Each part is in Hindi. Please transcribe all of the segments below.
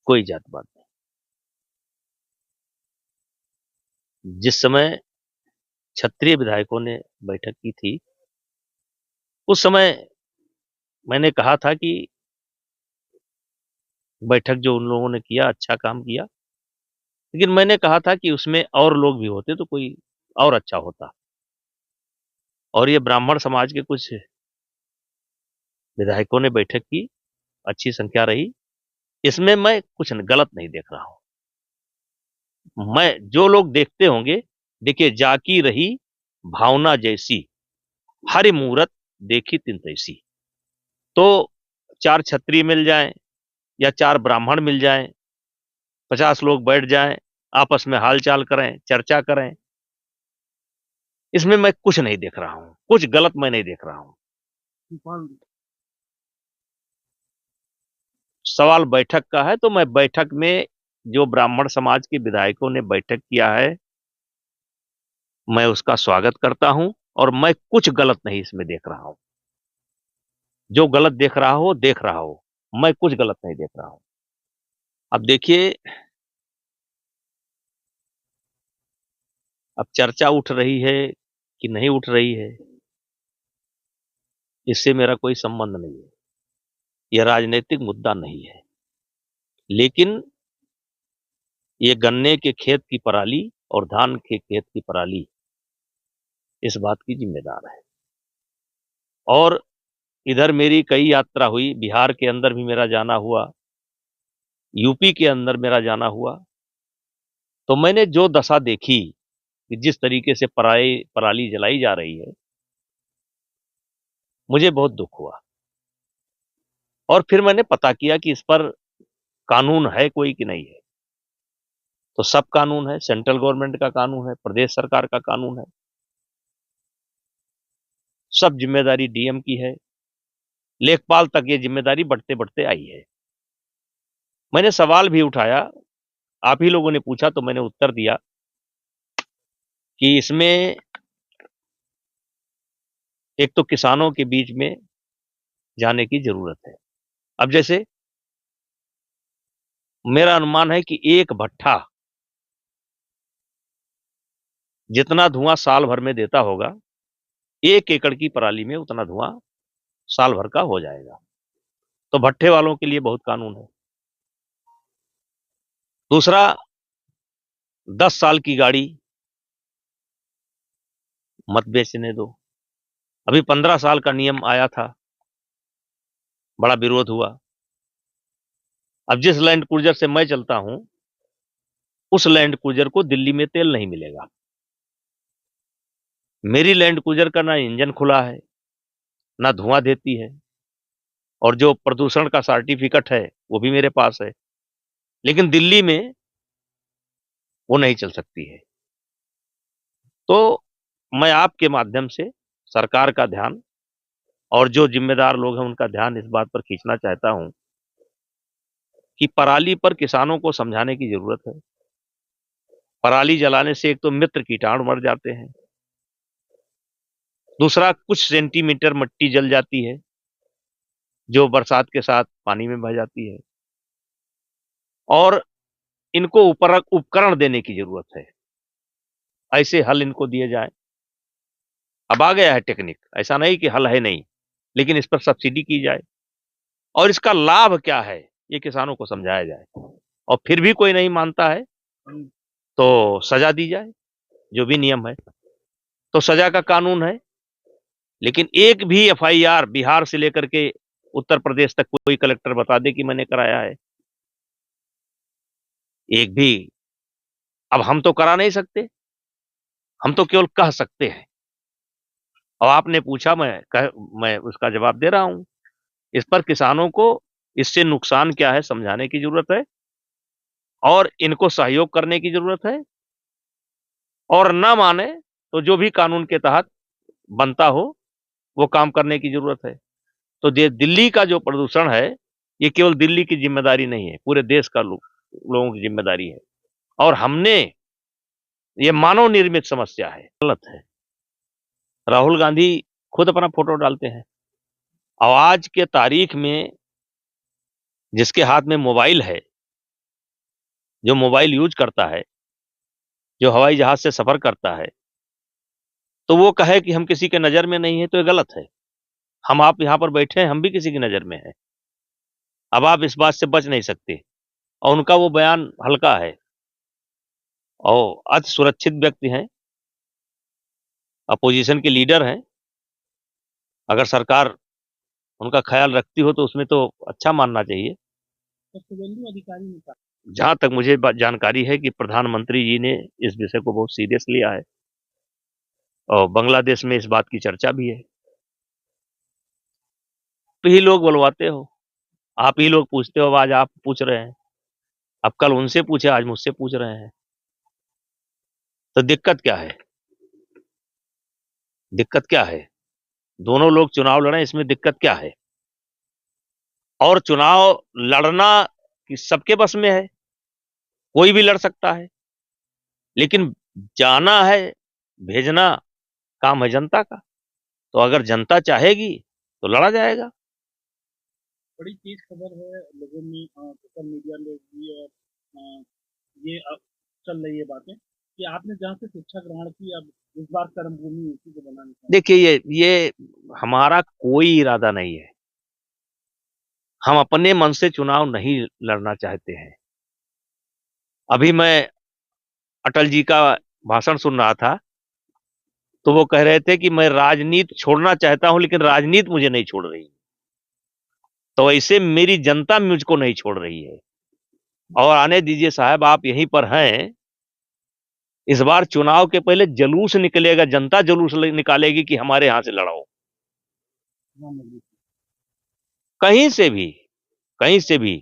कोई जात-पात नहीं। जिस समय क्षत्रिय विधायकों ने बैठक की थी, उस समय मैंने कहा था कि बैठक जो उन लोगों ने किया अच्छा काम किया, लेकिन मैंने कहा था कि उसमें और लोग भी होते तो कोई और अच्छा होता। और ये ब्राह्मण समाज के कुछ विधायकों ने बैठक की, अच्छी संख्या रही। इसमें मैं कुछ गलत नहीं देख रहा हूँ। मैं जो लोग देखते होंगे, देखिए जाकी रही भावना जैसी, हरि मूरत देखी तिन तैसी। तो 4 क्षत्रिय मिल जाएँ या 4 ब्राह्मण मिल जाएँ, 50 लोग बैठ जाएँ, आपस में हाल-चाल करें, चर्चा करें, इसमें मैं कुछ नहीं देख रहा हूँ, कुछ गलत मैं नहीं देख रहा हूँ। सवाल बैठक का है, तो मैं बैठक में जो ब्राह्मण समाज के विधायकों ने बैठक किया है, मैं उसका स्वागत करता हूँ और मैं कुछ गलत नहीं इसमें देख रहा हूँ। जो गलत देख रहा हो, मैं कुछ गलत नहीं देख रहा हूँ। अब देखिए, अब चर्चा उठ रही है कि नहीं उठ रही है, इससे मेरा कोई संबंध नहीं है। यह राजनीतिक मुद्दा नहीं है। लेकिन ये गन्ने के खेत की पराली और धान के खेत की पराली, इस बात की जिम्मेदार है। और इधर मेरी कई यात्रा हुई, बिहार के अंदर भी मेरा जाना हुआ, यूपी के अंदर मेरा जाना हुआ, तो मैंने जो दशा देखी कि जिस तरीके से पराली जलाई जा रही है, मुझे बहुत दुःख हुआ। और फिर मैंने पता किया कि इस पर कानून है कोई कि नहीं है। तो सब कानून है, सेंट्रल गवर्नमेंट का कानून है, प्रदेश सरकार का कानून है। सब जिम्मेदारी डीएम की है। लेखपाल तक ये जिम्मेदारी बढ़ते-बढ़ते आई है। मैंने सवाल भी उठाया, आप ही लोगों ने पूछा तो मैंने उत्तर दिया कि इसमें एक तो किसानों के बीच में जाने की ज़रूरत है। अब जैसे मेरा अनुमान है कि एक भट्ठा जितना धुआँ साल भर में देता होगा, 1 एकड़ की पराली में उतना धुआँ साल भर का हो जाएगा। तो भट्ठे वालों के लिए बहुत कानून है। दूसरा, 10 साल की गाड़ी मत बेचने दो। अभी 15 साल का नियम आया था, बड़ा विरोध हुआ। अब जिस लैंड क्रूज़र से मैं चलता हूँ, उस लैंड क्रूज़र को दिल्ली में तेल नहीं मिलेगा। मेरी लैंड क्रूज़र का ना इंजन खुला है, ना धुआँ देती है और जो प्रदूषण का सर्टिफ़िकेट है, वो भी मेरे पास है। लेकिन दिल्ली में वो नहीं चल सकती है। तो मैं आपके माध्यम से सरकार का ध्यान और जो ज़िम्मेदार लोग हैं, उनका ध्यान इस बात पर खींचना चाहता हूँ कि पराली पर किसानों को समझाने की ज़रूरत है। पराली जलाने से एक तो मित्र कीटाणु मर जाते हैं। दूसरा, कुछ सेंटीमीटर मिट्टी जल जाती है, जो बरसात के साथ पानी में बह जाती है। और इनको उपकरण देने की ज़रूरत है। ऐसे हल इनको दिए जाएँ। अब आ गया है टेक्निक, ऐसा नहीं कि हल है नहीं, लेकिन इस पर सब्सिडी की जाए और इसका लाभ क्या है, ये किसानों को समझाया जाए। और फिर भी कोई नहीं मानता है, तो सज़ा दी जाए, जो भी नियम है। तो सज़ा का कानून है, लेकिन एक भी एफआईआर बिहार से लेकर के उत्तर प्रदेश तक कोई कलेक्टर बता दे कि मैंने कराया है। एक भी। अब हम तो करा नहीं सकते, हम तो केवल कह सकते हैं। और आपने पूछा, मैं उसका जवाब दे रहा हूँ। इस पर किसानों को इससे नुकसान क्या है समझाने की ज़रूरत है और इनको सहयोग करने की ज़रूरत है और ना माने तो जो भी कानून के तहत बनता हो, वो काम करने की ज़रूरत है। तो ये दिल्ली का जो प्रदूषण है, ये केवल दिल्ली की ज़िम्मेदारी नहीं है, पूरे देश का लोगों की ज़िम्मेदारी है। और हमने ये मानव निर्मित समस्या है, गलत है। राहुल गांधी खुद अपना फ़ोटो डालते हैं और आज के तारीख में जिसके हाथ में मोबाइल है, जो मोबाइल यूज़ करता है, जो हवाई जहाज़ से सफ़र करता है, तो वो कहे कि हम किसी के नज़र में नहीं हैं, तो ये गलत है। हम आप यहाँ पर बैठे हैं, हम भी किसी की नज़र में हैं। अब आप इस बात से बच नहीं सकते और उनका वो बयान हल्का है और अति सुरक्षित व्यक्ति हैं, अपोज़िशन के लीडर हैं। अगर सरकार उनका ख़्याल रखती हो, तो उसमें तो अच्छा मानना चाहिए। तो शुभेंदु अधिकारी ने कहा। जहाँ तक मुझे जानकारी है कि प्रधानमंत्री जी ने इस विषय को बहुत सीरियस लिया है और बांग्लादेश में इस बात की चर्चा भी है। आप ही लोग बुलवाते हो, आप ही लोग पूछते हो, अब आज आप पूछ रहे हैं, अब कल उनसे पूछे, आज मुझसे पूछ रहे हैं। तो दिक्कत क्या है? दिक्कत क्या है? दोनों लोग चुनाव लड़ें, इसमें दिक्कत क्या है? और चुनाव लड़ना कि सबके बस में है, कोई भी लड़ सकता है, लेकिन जाना है, भेजना काम है जनता का। तो अगर जनता चाहेगी, तो लड़ा जाएगा। बड़ी तेज खबर है, लोगों में सोशल मीडिया में भी और अ, ये चल रही है बातें कि आपने जहाँ से शिक्षा ग्रहण की, अब इस बार कर्मभूमि उसी को बनाने का। देखिए, ये हमारा कोई इरादा नहीं है। हम अपने मन से चुनाव नहीं लड़ना चाहते हैं। अभी मैं अटल जी का भाषण सुन रहा था, तो वो कह रहे थे कि मैं राजनीति छोड़ना चाहता हूं, लेकिन राजनीति मुझे नहीं छोड़ रही। तो ऐसे मेरी जनता मुझको नहीं छोड़ रही है और आने दीजिए साहब, आप यहीं पर हैं। इस बार चुनाव के पहले जुलूस निकलेगा, जनता जुलूस निकालेगी कि हमारे यहां से लड़ो। कहीं से भी, कहीं से भी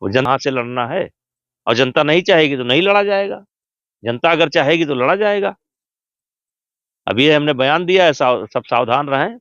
वो जन से लड़ना है और जनता नहीं चाहेगी तो नहीं लड़ा जाएगा। जनता अगर चाहेगी तो लड़ा जाएगा। अभी हमने बयान दिया है, सब सावधान रहें।